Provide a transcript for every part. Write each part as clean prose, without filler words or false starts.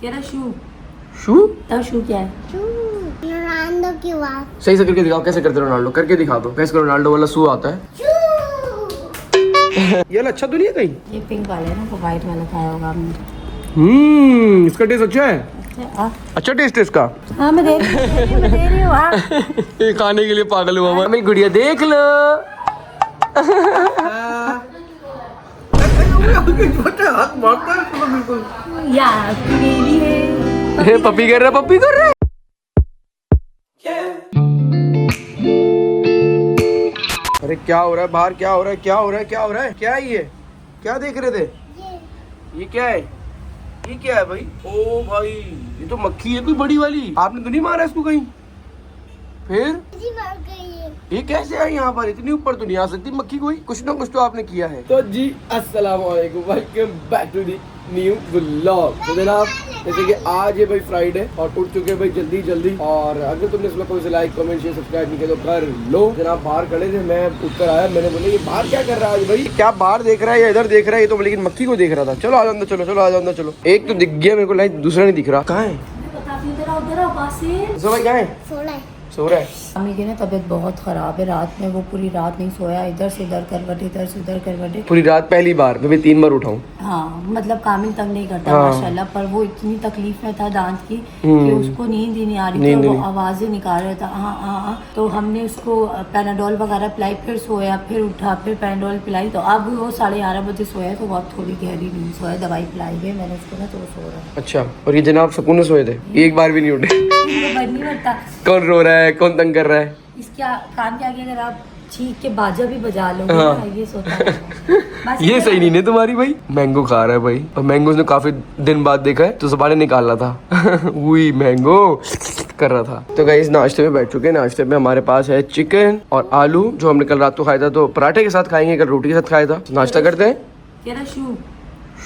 तेरा शू शू तब शू क्या है? रोनाल्डो की बात। सही से करके दिखाओ, कैसे करते रोनाल्डो, करके दिखा दो कैसे रोनाल्डो वाला शू आता है। ये वाला अच्छा तो नहीं है कहीं? ये पिंक वाला है ना, वो व्हाइट वाला खाया होगा आपने। इसका टेस्ट अच्छा है। अच्छा टेस्ट है इसका। हाँ मैं दे रही हूँ। हाँ ये खाने के लिए पागल हुआ मैं। मेरी गुड़िया देख लो। यार मेरी है। पप्पी कर रहा है, पप्पी कर रहा है। अरे क्या हो रहा है बाहर, क्या हो रहा है, क्या हो रहा है, क्या हो रहा है, क्या है ये? क्या देख रहे थे? ये क्या है? ये क्या है भाई? ओ भाई ये तो मक्खी है कोई बड़ी वाली। आपने तो नहीं मारा इसको कहीं? फिर ये कैसे आई यहाँ पर? इतनी ऊपर तो नहीं आ सकती मक्खी कोई, कुछ ना कुछ तो आपने किया है। तो जी अस्सलाम वालेकुम, welcome back to the new vlog. तो जनाब जैसे कि आज है भाई फ्राइडे और उठ चुके हैं भाई जल्दी जल्दी। और अगर तुमने इस व्लॉग को लाइक कमेंट शेयर सब्सक्राइब नहीं किया तो कर लो। जनाब बाहर खड़े थे, मैं उठकर आया, मैंने बोला ये बाहर क्या कर रहा है भाई? क्या बाहर देख रहा है या इधर देख रहा है? ये तो लेकिन मक्खी को देख रहा था। चलो आ जाओ अंदर, चलो चलो आ जाओ अंदर चलो। एक तो दिख गया मेरे को, लाइक दूसरा नहीं दिख रहा। कहाँ है? भाई क्या है? सो रहा है। मम्मी की ना तबीयत बहुत खराब है, रात में वो पूरी रात नहीं सोया, इधर से उधर करवटे, इधर से उधर करवटे पूरी रात। पहली बार मैं भी 3 बार उठाऊं। हाँ मतलब कामिल तंग नहीं करता हाँ। माशाल्लाह, पर वो इतनी तकलीफ में था दांत की कि उसको नींद ही नहीं आ रही थी, वो आवाजें निकाल रहा था हाँ हाँ हाँ। तो हमने उसको पैनाडोल वगैरह पिलाई, फिर सोया, फिर उठा, फिर पैनाडोल पिलाई, तो अब वो 11:30 बजे सोया, तो बहुत थोड़ी गहरी नींद सोया, दवाई पिलाई है मैंने उसको ना, तो वो सो रहा है। अच्छा, और ये जनाब सुकून से सोए थे, एक बार भी नहीं उठे। नहीं करता। कौन रो रहा है, कौन तंग कर रहा है? इसके कान के आगे अगर आप चीख के बाजा भी बजा लोगे ना, ये सोता है। बस ये सही नहीं है तुम्हारी भाई। मैंगो खा रहा है भाई, और मैंगो ने काफी दिन बाद देखा है तो जबाने निकाल रहा था। वही मैंगो कर रहा था। तो गाइस नाश्ते में बैठ चुके हैं। नाश्ते में हमारे पास है चिकन और आलू, जो हमने कल रात को खाया था, तो पराठे के साथ खाएंगे, कल रोटी के साथ खाया था। नाश्ता करते हैं। तेरा शू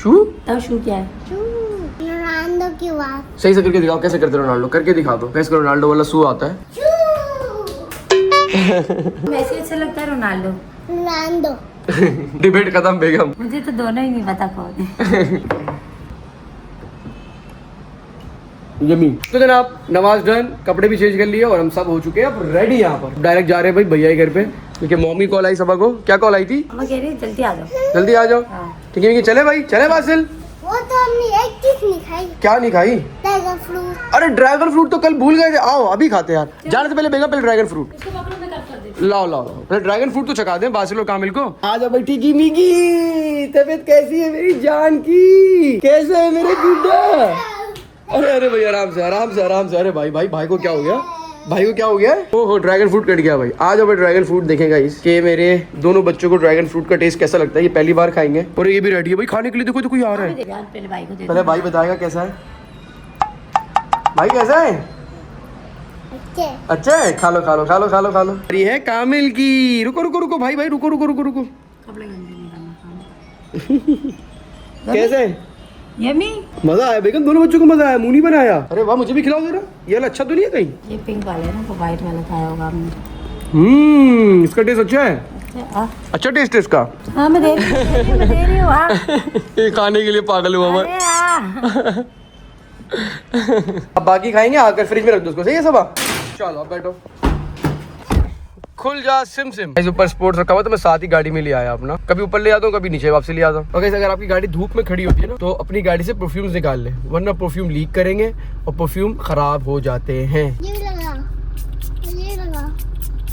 शू तब शू क्या है? रोनाल्डो की बात। सही से करके दिखाओ, कैसे करते रोनाल्डो, करके दिखा दो कैसे रोनाल्डो वाला शू आता है। वैसे अच्छा लगता है रोनाल्डो। रोनाल्डो। डिबेट खत्म बेगम। मुझे तो दोनों ही नहीं पता कौन है। यमी। तो जनाब नमाज डन, कपड़े भी चेंज कर लिए और हम सब हो चुके हैं अब रेडी। यहाँ पर डायरेक्ट जा रहे हैं भाई भैया के घर पे, क्योंकि मम्मी कॉल आई सबा को। क्या कॉल आई थी? मैं कह रही जल्दी आ जाओ। जल्दी आ जाओ। हाँ। ठीक है चले भाई, चले बासिल। वो तो हमने एक चीज नहीं खाई, क्या नहीं खाई? Dragon fruit. अरे ड्रैगन फ्रूट तो कल भूल गए थे। आओ अभी खाते यार, जाने से पहले बेगा पहले ड्रैगन फ्रूट लाओ लाओ लाओ, पहले ड्रैगन फ्रूट तो चखा दें बासिल और कामिल को। आ जाओ भाई। ठीक मीगी, तबीयत कैसी है मेरी जान की? कैसे है मेरे गुड्डा? अरे अरे भाई आराम से आराम से आराम से। अरे भाई भाई भाई को क्या हो गया? भाई को क्या हो गया? ओहो ड्रैगन फ्रूट कट गया भाई। आ जाओ भाई ड्रैगन फ्रूट देखेगा इसके। मेरे दोनों बच्चों को ड्रैगन फ्रूट का टेस्ट कैसा लगता है, ये पहली बार खाएंगे। और ये भी रेडी है भाई खाने के लिए। देखो तो कोई आ रहा है। पहले भाई को दे। पहले भाई बताएगा कैसा है। भाई कैसा है? अच्छा है। खा लो खा लो खा लो खा लो खा लो। ये है कामिल की। रुको रुको रुको भाई भाई रुको रुको रुको रुको। कपड़े गंदे नहीं करना। कैसे? यम्मी। मजा आया बेगम, दोनों बच्चों को मजा आया। मुंह नहीं बनाया। अरे वाह, मुझे भी खिलाओ जरा। ये वाला अच्छा तो नहीं है कहीं? ये पिंक वाला है ना, वो व्हाइट वाला खाया होगा आपने। इसका टेस्ट अच्छा है। अच्छा टेस्ट है इसका। हाँ मैं दे रही हूँ। हाँ ये खाने के लिए पागल हुआ मैं। अरे हाँ। अब बाकी खाएंगे आकर, फ्रिज में रख दो उसको। सही है सबा? चलो अब बैठो। खुल जा सिम सिम। ऊपर स्पोर्ट्स रखा हुआ तो मैं साथ ही गाड़ी में ले आया अपना। कभी ऊपर ले आता हूँ, कभी नीचे वापसी ले आता हूँ। और अगर आपकी गाड़ी धूप में खड़ी होती है ना, तो अपनी गाड़ी से परफ्यूम्स निकाल ले, वरना परफ्यूम लीक करेंगे और परफ्यूम खराब हो जाते हैं। ये लगा, ये लगा,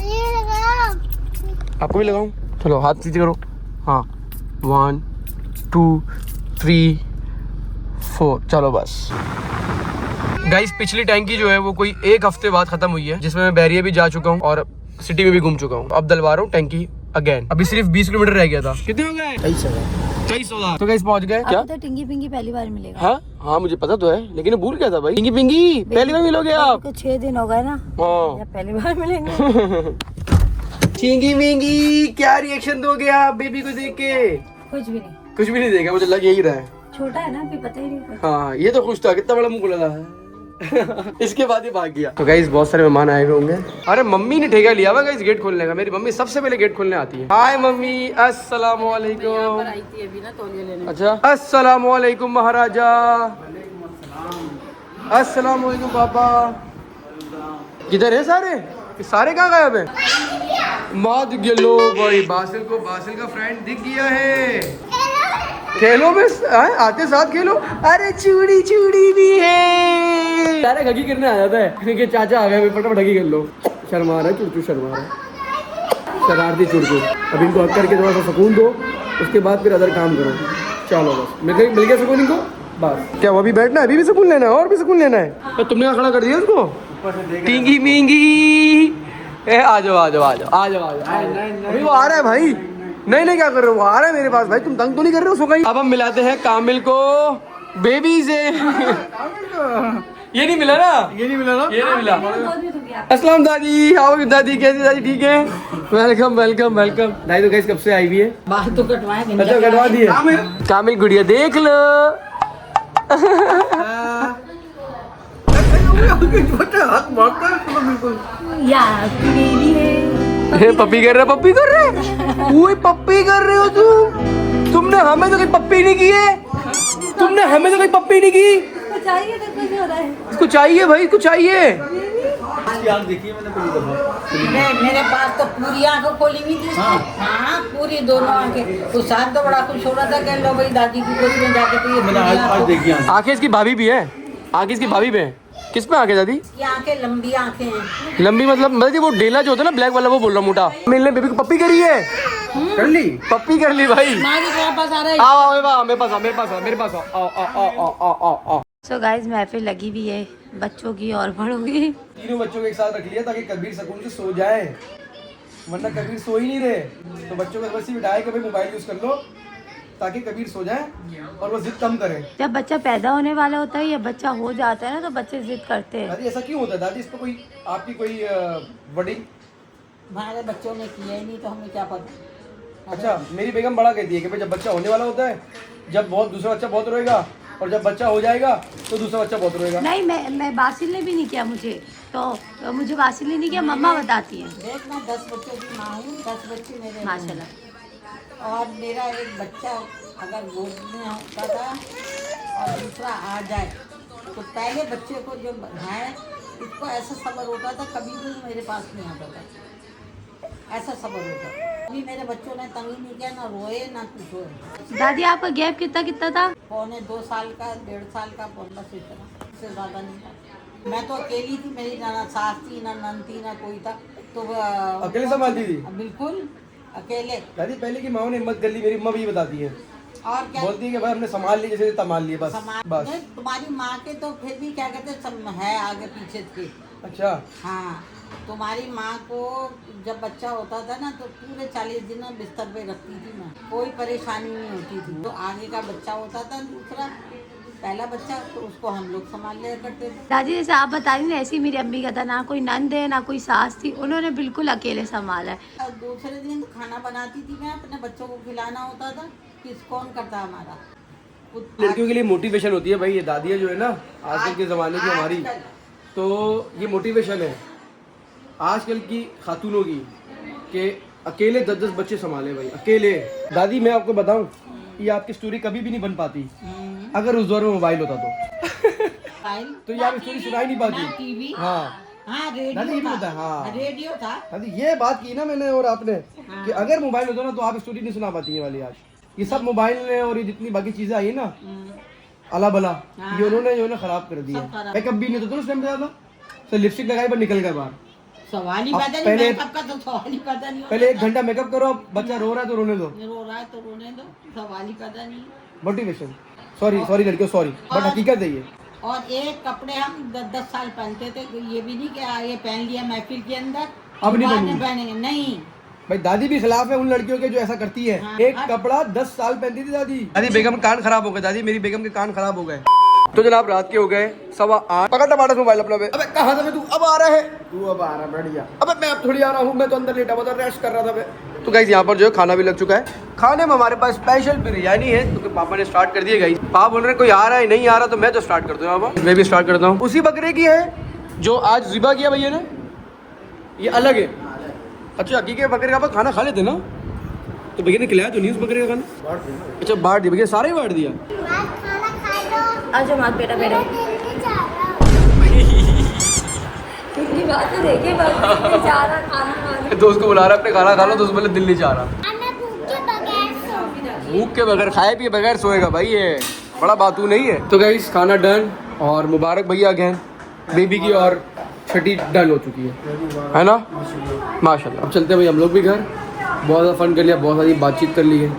ये लगा। आपको भी लगाऊं? चलो हाथ सीधे करो। हाँ 1 2 3 4 चलो बस। गाइस पिछली टैंकी जो है वो कोई 1 हफ्ते बाद खत्म हुई है, जिसमें मैं बैरिया भी जा चुका हूँ और सिटी में भी घूम चुका हूँ। अब डलवा रहा हूँ टैंकी अगेन। अभी सिर्फ 20 किलोमीटर रह गया था। कितने हो गए? 23,000। तो गाइस पहुंच गए। क्या तो टिंगी पिंगी पहली बार मिलेगा? हाँ हाँ मुझे पता तो है, लेकिन भूल गया था भाई। पिंगी पिंगी पहली बार मिलोगे आप? 6 दिन हो गए ना। हाँ पहली बार मिलेंगे। चिंगी मिंगी क्या रिएक्शन दोगे आप बेबी को देख के? कुछ भी नहीं। कुछ भी नहीं देगा, मुझे लग यही रहा है। छोटा है ना, अभी पता ही नहीं। हाँ ये तो खुश था, कितना बड़ा मुंह खुला है। इसके बाद ही भाग गया। तो गाइस बहुत सारे मेहमान आए हुए होंगे। अरे मम्मी ने ठेका लिया हुआ गाइस गेट खोलने का। मेरी मम्मी सबसे पहले गेट खोलने आती है। हाय मम्मी, अस्सलाम वालेकुम। अच्छा अस्सलाम वालेकुम महाराजा। अस्सलाम वालेकुम पापा। किधर है सारे? ये सारे कहाँ गायब है? माद लो भाई, बासिल का फ्रेंड दिख गया है। खेलो में आते साथ खेलो। अरे चूड़ी चूड़ी भी है। सारे घगी करने आ जाता है कि चाचा आ गए, फटाफट घगी कर लो। शर्मा रहा है चुड़चू, शर्मा रहा है, शरारती चुड़चू। अब इनको हक करके थोड़ा सा सुकून दो, उसके बाद फिर अदर काम करो। चलो बस मिल गया सुकून इनको। बस क्या वो अभी बैठना है? अभी भी सुकून लेना है और भी सुकून लेना है? तो तुमने खड़ा कर दिया उसको? टींगी मींगी। आ जाओ आ जाओ आ जाओ आ जाओ आ जाओ। अभी वो आ रहा है भाई। नहीं क्या कर रहे हो? वो आ रहा है मेरे पास भाई। तुम तंग तो नहीं कर रहे हो उसको कहीं? अब हम मिलाते हैं कामिल को बेबी से। ये नहीं मिला ना? ये नहीं मिला। अस्सलाम दादी, आओ दादी। कैसी दादी? ठीक है, वेलकम। दादी तो कैसे कब से आई हुई है? बाल तो कटवाए। अच्छा कटवा दिए। कामिल गुड़िया देख लो। पप्पी कर रहे पप्पी कर रहे हो तुम। तुमने हमें तो कोई पप्पी नहीं की है। इसको चाहिए भाई, इसको चाहिए। मेरे पास तो पूरी आंखें खोली हुई थी। हाँ पूरी दोनों आंखें। तो साथ तो बड़ा खुश हो रहा था कि लो भाई दादी की गोदी में जाके तो ये आंखें इसकी भाभी भी है। आंखें इसकी भाभी भी है। किस पे आंखें दादी? ये आंखें लंबी आंखें हैं। लंबी मतलब वो डेला जो होता है ना ब्लैक वाला, वो बोल रहा हूँ मोटा। मिलने बेबी को पप्पी करी है। कर ली पप्पी कर ली भाई। पास आ रहा है। आओ मेरे पास आओ। सो गाइस महफिल लगी हुई है बच्चों की और बड़ों की। तीनों बच्चों को एक साथ रख लिया ताकि कबीर सुकून से सो जाए, वरना कबीर सो ही नहीं रहे। तो बच्चों को बस बिठाए कि भाई मोबाइल यूज कर लो ताकि कबीर सो जाए और वो जिद कम करे। जब बच्चा पैदा होने वाला होता है या बच्चा हो जाता है ना तो बच्चे जिद करते हैं। दादी ऐसा क्यों होता है दादी? इस पर कोई आपकी कोई वर्डिंग? हमारे बच्चों ने किया ही नहीं तो हमें क्या पता। अच्छा मेरी बेगम बड़ा कहती है कि भाई जब बच्चा होने वाला होता है, जब दूसरा बच्चा बहुत रोएगा, और जब बच्चा हो जाएगा तो दूसरा बच्चा बहुत रोएगा। नहीं मैं बासिल ने भी नहीं किया मुझे, तो मुझे बासिल ने नहीं किया, मम्मा बताती है। देख मैं 10 बच्चों की माँ हूँ, 10 बच्चे मेरे माशाल्लाह। और मेरा एक बच्चा अगर गोद में होता था और दूसरा आ जाए तो पहले बच्चे को जो है इसको ऐसा सब्र होता था, कभी भी मेरे पास नहीं आता था, ऐसा सब्र होता। अभी मेरे बच्चों ने तंग ही नहीं किया, ना रोए ना कुछ रोए। दादी आपका गैप कितना था? 2.25 साल का, 1.5 साल का, बस इतना, इससे ज़्यादा नहीं था। मैं तो अकेली थी, मेरी ना सास थी ना नंद थी ना कोई था, तो अकेले संभालती थी? बिल्कुल अकेले। दादी पहले की माँ ने हिम्मत कर ली, मेरी अम्मा भी बताती है। और क्या बोलती है कि भाई हमने संभाल ली जैसे संभाल लिए बस। तुम्हारी माँ के तो फिर भी क्या कहते है आगे पीछे थे। अच्छा हाँ तुम्हारी माँ को जब बच्चा होता था ना तो पूरे 40 दिन बिस्तर पे रखती थी मैं, कोई परेशानी नहीं होती थी। तो आगे का बच्चा होता था दूसरा, पहला बच्चा, तो उसको हम लोग संभाल लिया करते थे। दादी जैसे आप बता रही ऐसे ही मेरी अम्मी का था, ना कोई नंद है ना कोई सास थी, उन्होंने बिल्कुल अकेले संभाला है। और दूसरे दिन खाना बनाती थी मैं, अपने बच्चों को खिलाना होता था, कौन करता हमारा। लड़कियों के लिए मोटिवेशन होती है भाई ये दादियाँ जो है ना आजकल के ज़माने की हमारी, तो ये मोटिवेशन है आजकल की खातूनों की कि अकेले 10-10 बच्चे संभाले भाई, अकेले। दादी मैं आपको बताऊं, ये आपकी स्टोरी कभी भी नहीं बन पाती अगर उस दौर में मोबाइल होता तो ये आप स्टोरी सुना ही नहीं पाती। हाँ दादी ये भी होता है। हाँ रेडियो था दादी, ये बात की ना मैंने और आपने कि अगर मोबाइल होता ना तो आप स्टोरी नहीं सुना पाती है वाली। आज ये सब मोबाइल ने और ये जितनी बाकी चीजें आई ना अला बला, ये उन्होंने जो है ना खराब कर दिया। मेकअप भी नहीं होता उस टाइम पे ज्यादा, तो लिपस्टिक लगाई पर निकल गए बाहर। सवाल ही पता नहीं, मेकअप का तो सवाल ही पता नहीं। पहले 1 घंटा मेकअप करो, बच्चा रो रहा है तो रोने दो, सवाल ही पता नहीं। मोटिवेशन, सॉरी लड़कियों सॉरी, बट हकीकत है ये। और एक कपड़े हम 10 साल पहनते थे, ये भी नहीं कि ये पहन लिया महफिल के अंदर अब नहीं पहनेंगे, नहीं भाई। दादी भी खिलाफ है उन लड़कियों के जो ऐसा करती है। हाँ, एक कपड़ा 10 साल पहनती थी दादी। दादी बेगम के कान खराब हो गए, दादी मेरी बेगम के कान खराब हो गए। तो जनाब रात के हो गए 8:15। पकड़ टमाटर मोबाइल अपना। अबे कहाँ था तू? अब आ रहा है तू? अब आ रहा बढ़िया। अबे मैं अब थोड़ी आ रहा हूँ, मैं तो अंदर लेटा हुआ था, रेस्ट कर रहा था मैं। तो गाइस यहाँ पर जो है खाना भी लग चुका है। खाने में हमारे पास स्पेशल बिरयानी है क्योंकि पापा ने स्टार्ट कर दिया। गाइस पापा बोल रहे हैं कोई आ रहा है, नहीं आ रहा तो मैं तो स्टार्ट कर दूँ। पापा मैं भी स्टार्ट करता हूँ। उसी बकरे की है जो आज ज़िबा किया भैया ने, ये अलग है। अच्छा हकीके बकरे का खाना खा लेते ना, तो भैया ने खिलाया तो नहीं उस बकरे का खाना? अच्छा बांट दिया भैया, सारे ही बांट दिया। आज मात बेटा बातें देखे बेचारा खाना खाने। दोस्त को बुला रहा है अपने खाना खा लो, दोस्त बोले दिल्ली जा रहा। मैं भूख के बगैर सो। भूख के बगैर खाए पिए बगैर सोएगा भाई, ये बड़ा बातू नहीं है। तो गाइस खाना डन और मुबारक भैया अगेन बेबी की और छठी डन हो चुकी है ना, माशाल्लाह। अब चलते हैं भाई हम लोग भी घर, बहुत ज़्यादा फन कर लिया, बहुत सारी बातचीत कर ली है।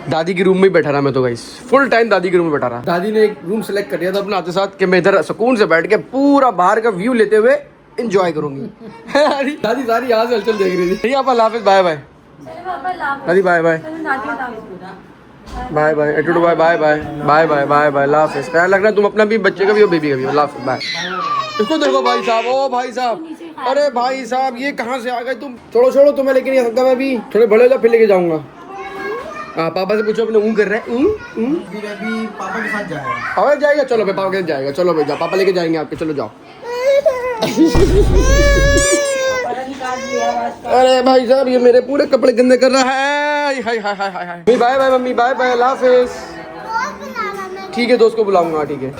दादी की रूम में ही बैठा रहा मैं तो गाइस, फुल टाइम दादी के रूम में बैठा रहा। दादी ने एक रूम सेलेक्ट कर लिया था अपने आते साथ कि मैं इधर सुकून से बैठ के पूरा बाहर का व्यू लेते हुए एंजॉय करूंगी। दादी सारी यहाँ से हलचल देख रही थी। अल्लाह हाफिज़, बाय बाय दादी, बाय बाय बाय बाय एटू bye bye bye bye bye bye bye अल्लाह हाफिज़। ख्याल रखना तुम अपना भी, बच्चे का भी और बेबी का भी। अल्लाह हाफिज़, बाय। इसको देखो भाई साहब, ओ भाई साहब, अरे भाई साहब ये कहाँ से आ गए तुम? छोड़ो छोड़ो, तुम्हें लेके नहीं आ सकता मैं भी, थोड़े बड़े हो फिर लेके जाऊंगा। हाँ पापा से पूछो, अपने कर रहे हैं अभी पापा के साथ जाएगा। अरे जाएगा, चलो भाई पापा के साथ जाएगा, चलो भाई जाओ, पापा लेके जाएंगे आपके, चलो जाओ। अरे भाई साहब ये मेरे पूरे कपड़े गंदे कर रहा है। Hi hi hi hi hi. Bye bye mummy, bye bye, अल्लाह हाफिज़। ठीक है दोस्त को बुलाऊंगा, ठीक है।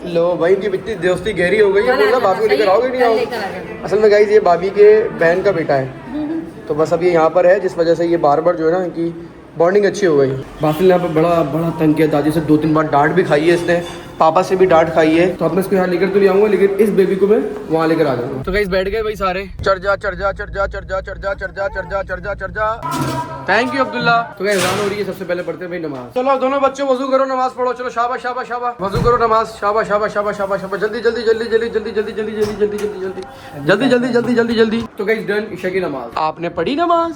लो भाई इनकी इतनी दोस्ती गहरी हो गई है, बोला भाभी को लेकर आओगे नहीं आओगे। असल में गाइस ये भाभी के बहन का बेटा है, तो बस अब ये यहाँ पर है, जिस वजह से ये बार बार जो है ना इनकी बॉन्डिंग अच्छी हो गई। बाफिल ने यहाँ पर बड़ा बड़ा तंग किया, दादी से 2-3 बार डांट भी खाई है इसने, पापा से भी डांट खाई है। तो अब मैं इसको यहाँ लेकर तो नहीं आऊंगा, लेकिन इस बेबी को मैं वहाँ लेकर आ जाऊंगा। तो गाइस बैठ गए भाई सारे, चढ़ जा चढ़ जा चढ़ जा चढ़ जा चढ़ जा चढ़ जा चढ़ जा चढ़ जा चढ़ जा। Thank you Abdullah. तो गाइस अज़ान हो रही है, सबसे पहले पढ़ते हैं भाई नमाज। चलो दोनों बच्चों वजू करो, नमाज पढ़ो, चलो शाबाश शाबाश शाबाश, वजू करो, नमाज, शाबाश शाबाश शाबाश शाबाश शाबाश, जल्दी जल्दी जल्दी जल्दी जल्दी जल्दी जल्दी जल्दी जल्दी जल्दी जल्दी जल्दी जल्दी जल्दी जल्दी। तो गाइस डन ईशा की नमाज। आपने पढ़ी नमाज?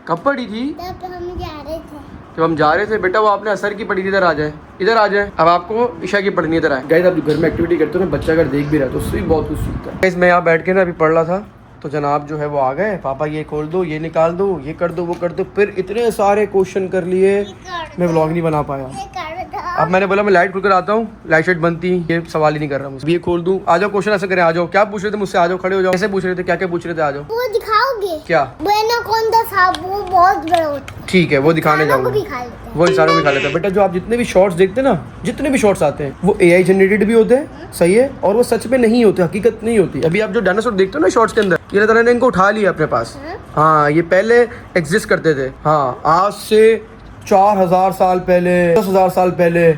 कब पढ़ी थी? तब हम जा रहे थे। जब हम जा रहे थे बेटा, वो आपने असर की पढ़ी थी। इधर आ जाए, इधर आ जाए। अब आपको ईशा की पढ़नी इधर आए। गाइस आप जो घर में एक्टिविटी करते हो ना, बच्चा अगर देख भी रहा है तो उससे भी बहुत कुछ सीखता है। गाइस मैं यहाँ बैठ के ना अभी पढ़ रहा था, तो जनाब जो है वो आ गए, पापा ये खोल दो, ये निकाल दो, ये कर दो, वो कर दो, फिर इतने सारे क्वेश्चन कर लिए, मैं व्लॉग नहीं बना पाया। अब मैंने बोला मैं लाइट खुलकर आता हूँ, लाइट शाइट बनती, ये सवाल ही नहीं कर रहा मुझे, ये खोल दूँ। आ जाओ क्वेश्चन ऐसे करें, आ जाओ। क्या पूछ रहे थे मुझसे? आ जाओ, खड़े हो जाओ। कैसे पूछ रहे थे, क्या क्या पूछ रहे थे? आ जाओ। वो दिखाओगे क्या? एनाकोंडा सांप, वो बहुत बड़ा होता है। ठीक है वो दिखाने इंसानों को जाऊंगा, भी खा लेते हैं। वो इंसानों को भी खा लेता है। बेटा जो आप जितने भी शॉर्ट्स देखते हैं ना, जितने भी शॉर्ट्स आते हैं वो AI जनरेटेड भी होते हैं, सही है, और वो सच में नहीं होते, हकीकत नहीं होती। अभी आप जो डायनासोर देखते हो ना शॉर्ट्स के अंदर, ये अल्लाह ताला ने इनको उठा लिया अपने पास। हाँ ये पहले एग्जिस्ट करते थे, हाँ आज से 4000 साल पहले, 10,000 साल पहले,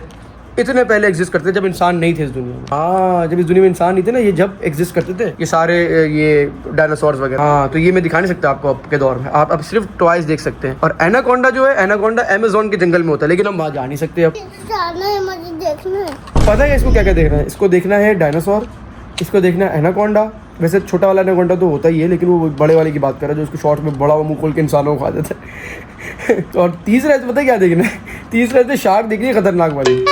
इतने पहले एग्जिस्ट करते थे जब इंसान नहीं थे इस दुनिया में। हाँ जब इस दुनिया में इंसान नहीं थे ना, ये जब एग्जिस्ट करते थे ये सारे ये डायनासोर्स वगैरह। हाँ तो ये मैं दिखा नहीं सकता आपको अब के दौर में, आप अब सिर्फ टॉयज देख सकते हैं। और एनाकोंडा जो है, एनाकोंडा अमेज़न के जंगल में होता है, लेकिन हम वहाँ जा नहीं सकते अब। जाना है, मुझे देखना है। पता है इसको क्या क्या देखना है? इसको देखना है डायनासोर, इसको देखना है एनाकोंडा। वैसे छोटा वाला एनाकोंडा तो होता ही है, लेकिन वो बड़े वाले की बात कर रहा है जो उसको शॉर्ट में बड़ा मुंह खोल के इंसानों को खा देता है। और तीसरा पता है क्या देखना है? तीसरा शार्क देखनी है, खतरनाक वाली।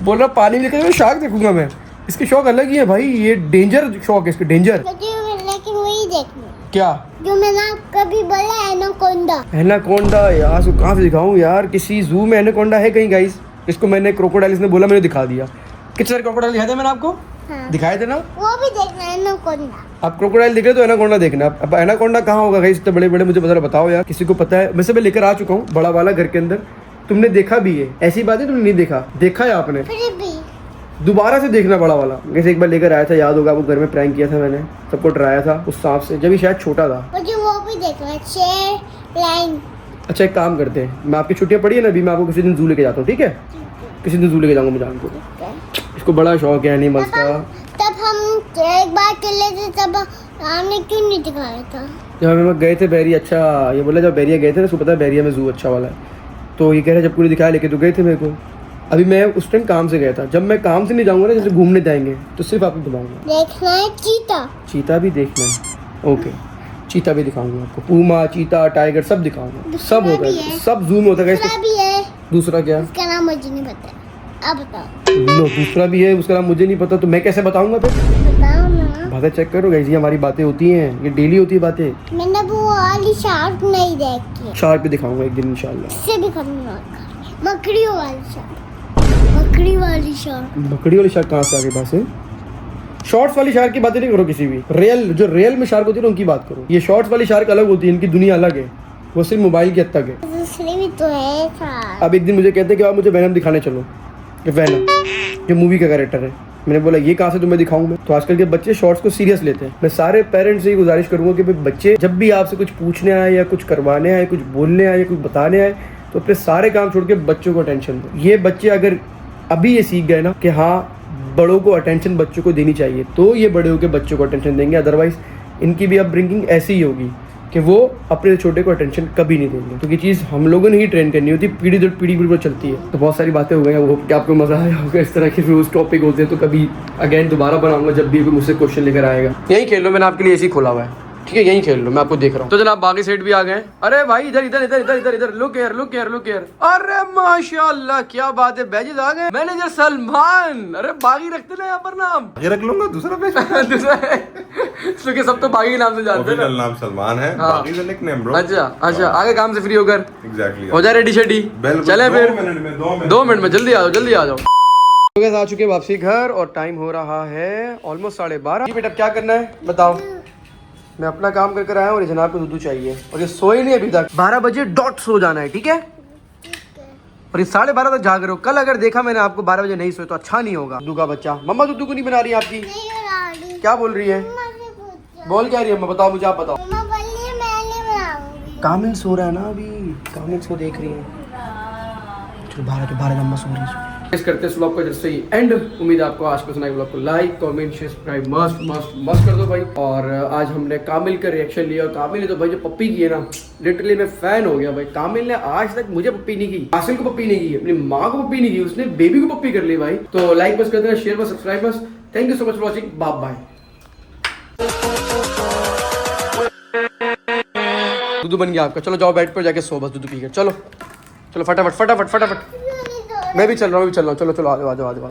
बोल रहा पानी में लेकर शार्क देखूंगा मैं। इसके शौक अलग ही है भाई, ये डेंजर शौक है इसके, डेंजर। लेकिन वही देखना क्या जो मैंने कभी बोला, एनाकोंडा। एनाकोंडा यार उसको कहाँ से दिखाऊं यार? किसी जू में एनाकोंडा है कहीं गाइस? इसको मैंने क्रोकोडाइल, इसने बोला मैंने दिखा दिया। कितने सारे क्रोकोडाइल दिखाए थे मैंने आपको? हाँ। दिखाए थे ना? वो भी देखना है, एनाकोंडा। आप क्रोकोडाइल देख रहे तो एनाकोंडा देखना। अब एनाकोंडा कहाँ होगा गाइस? इतने बड़े बड़े, मुझे बता बताओ यार, किसी को पता है? वैसे मैं लेकर आ चुका हूँ बड़ा वाला घर के अंदर, तुमने देखा भी है, ऐसी बात है तुमने नहीं देखा, देखा है आपने। फिर भी दोबारा से देखना बड़ा वाला। जैसे एक बार लेकर आया था, याद होगा, वो घर में प्रैंक किया था मैंने, सबको डराया था उस सांप से, जब ये शायद छोटा था। मुझे वो भी देखना है, शेर, लाइन। अच्छा एक काम करते हैं, मैं आपकी छुट्टियाँ पड़ी है ना अभी, मैं आपको किसी दिन जू लेके जाता हूँ, ठीक है? किसी दिन जू लेके जाऊँगा मुझे आपको। इसको बड़ा शौक है एनिमल्स का। तब हम एक बार चले थे, तब हमने क्यों नहीं दिखाया था? जब हम गए थे बैरिया, अच्छा ये बोला जब बैरिया गए थे ना, उसको पता है बैरिया में जू अच्छा वाला है, तो ये कह रहे जब पूरी दिखाया लेके तो गए थे मेरे को। अभी मैं उस टाइम काम से गया था, जब मैं काम से नहीं जाऊंगा ना, जैसे घूमने जाएंगे तो सिर्फ आपको दिखाऊंगा। देखना है चीता। चीता भी देखना है? ओके चीता भी दिखाऊंगा आपको, पूमा, चीता, टाइगर सब दिखाऊंगा, सब होता है, सब जू में होता है। दूसरा भी है। दूसरा क्या? उसका नाम मुझे नहीं पता, आप बताओ। लो दूसरा भी है, उसका नाम मुझे नहीं पता, तो मैं कैसे बताऊंगा फिर? बताओ ना। बातें चेक करो गाइस, ये हमारी बातें होती हैं, ये डेली होती है बातें। मैंने वो वाली शार्क नहीं देखी। शार्क भी दिखाऊंगा एक दिन इंशाल्लाह। इससे भी खतरनाक मकड़ियों वाली शार्क। मकड़ी वाली शार्क। मकड़ी वाली शार्क कहाँ से आगे पास है? शॉर्ट्स वाली शार्क की बातें नहीं करो किसी भी, रियल जो रियल में शार्क होती है ना उनकी बात करो। ये शॉर्ट्स वाली शार्क अलग होती है, इनकी दुनिया अलग है, वो सिर्फ मोबाइल की हद तक है। दूसरी भी तो है शार्क। अब एक दिन मुझे कहते हैं कि आप मुझे वैनम दिखाने चलो, ये वैनम जो मूवी का कैरेक्टर है, मैंने बोला ये कहाँ से तुम्हें दिखाऊं मैं। तो आजकल के बच्चे शॉर्ट्स को सीरियस लेते हैं। मैं सारे पेरेंट्स से ही गुजारिश करूंगा कि भाई बच्चे जब भी आपसे कुछ पूछने आए या कुछ करवाने आए, कुछ बोलने आए या कुछ बताने आए, तो अपने सारे काम छोड़ के बच्चों को अटेंशन दो। ये बच्चे अगर अभी ये सीख गए ना कि हाँ बड़ों को अटेंशन बच्चों को देनी चाहिए, तो ये बड़े होकर बच्चों को अटेंशन देंगे। अदरवाइज इनकी भी अपब्रिंगिंग ऐसी ही होगी कि वो अपने छोटे को अटेंशन कभी नहीं देंगे, क्योंकि चीज़ हम लोगों ने ही ट्रेन करनी होती है, पीढ़ी दर पीढ़ी पर चलती है। तो बहुत सारी बातें हो गई हैं, वो कि आपको मज़ा आया होगा। इस तरह के रोज टॉपिक होते हैं तो कभी अगेन दोबारा बनाऊंगा जब भी कोई मुझसे क्वेश्चन लेकर आएगा। यही खेल लो, मैंने आपके लिए ऐसे ही खोला हुआ है, ठीक है, यहीं खेल लो, मैं आपको देख रहा हूँ। तो जनाब बाकी सेट भी आ गए। अरे भाई इधर इधर इधर इधर इधर इधर, look here look here look here. अरे माशाल्लाह क्या बात है, बैजेस आ गए। मैनेजर सलमान, अरे बागी रखते ना यहाँ पर नाम। ये रख लूंगा दूसरा पेज। दूसरा क्योंकि सब तो बागी नाम से जानते हैं ना। नाम सलमान है, बागी का निकनेम ब्रो। अच्छा अच्छा, आगे काम से फ्री होकर एग्जैक्टली हो जाए रेडी शेडी, चले फिर 2 मिनट में जल्दी आ जाओ, जल्दी आ जाओ। तो आ चुके वापसी घर और टाइम हो रहा है ऑलमोस्ट 12:30। बेटा क्या करना है बताओ। मैं अपना काम कर आया हूँ और जनाब को दूध चाहिए और ये सोए नहीं अभी तक। 12 बजे डॉट सो जाना है, ठीक है। और ये 12:30 तक जाग रहे हो। कल अगर देखा मैंने आपको 12 बजे नहीं सोए तो अच्छा नहीं होगा। दूध का बच्चा, मम्मा दूध को नहीं बना रही आपकी, क्या बोल रही है, बोल क्या रही है, बताओ मुझे, आप बताओ। कामिल सो रहा है ना अभी, कामिल सो देख रही है। चलो 12 मम्मा सो रही है। इस करते हैं व्लॉग को जैसे ही एंड। उम्मीद है आपको आज पसंद आए। व्लॉग को like comment share subscribe must must must कर दो भाई। और आज हमने कामिल का रिएक्शन लिया और कामिल ने तो भाई जो पप्पी की है ना, लिटरली मैं फैन हो गया भाई। कामिल ने आज तक मुझे पप्पी नहीं की, हासिल को पप्पी नहीं की, अपनी माँ को पप्पी नहीं की, उसने बेबी को पप्पी कर ली भाई। तो लाइक बस कर देना, शेयर बस, सब्सक्राइब बस। Thank you so much for watching, bye bye. दूध बन गया आपका, चलो जाओ बेड पर जाके सो बस दूध पीकर। चलो चलो फटाफट फटाफट फटाफट। मैं भी चल रहा हूँ, चलो चलो चलो आ जाओ आ जाओ आ जाओ।